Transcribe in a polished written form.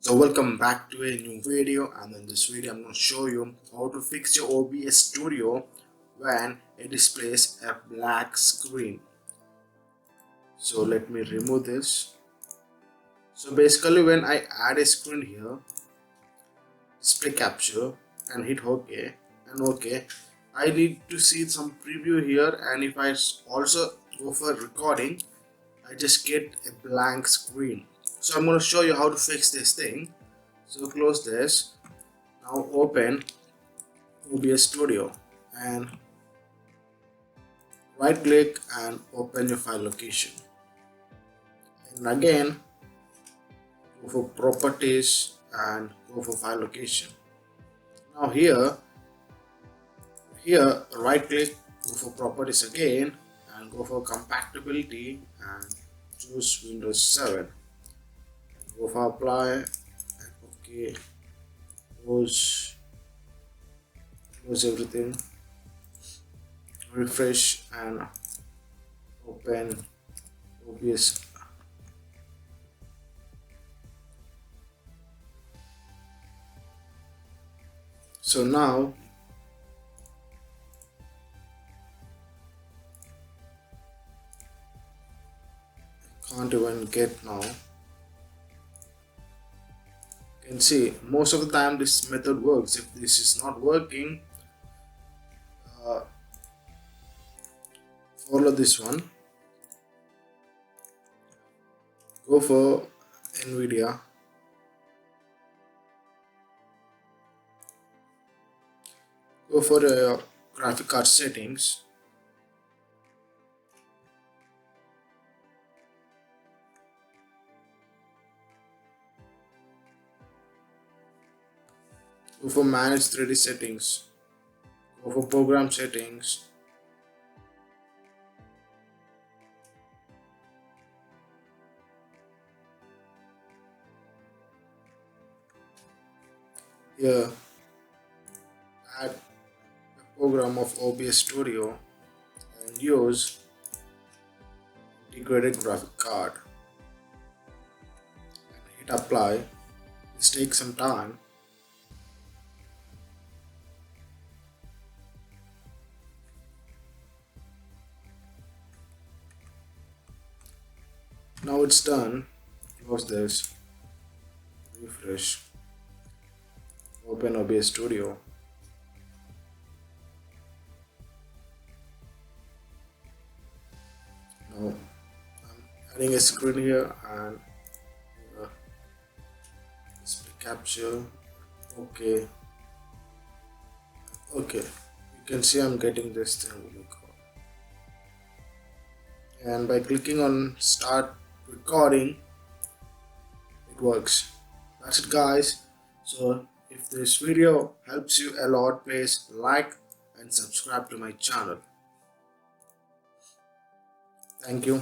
So welcome back to a new video, and in this video I'm going to show you how to fix your OBS studio when it displays a black screen. So let me remove this. So basically when I add a screen here, display capture and hit OK and OK, I need to see some preview here, and if I also go for recording, I just get a blank screen. So I'm going to show you how to fix this thing. So close this. Now open OBS Studio and right click and open your file location. And again go for properties and go for file location. Now here right click, go for properties again and go for compatibility and choose Windows 7. Go for apply and OK. Close everything, refresh and open OBS. So now can't even get now. You can see most of the time this method works. If this is not working, follow this one. Go for NVIDIA. Go for the graphic card settings. Go for manage 3D settings. Go for program settings. Here add a program of OBS Studio and use integrated graphic card and hit apply. This takes some time. Now it's done. Close this, refresh, open OBS Studio. Now I'm adding a screen here and display capture. Okay, you can see I'm getting this thing. Oh my God. And by clicking on start recording, it works. That's it, guys. So if this video helps you a lot, please like and subscribe to my channel. Thank you.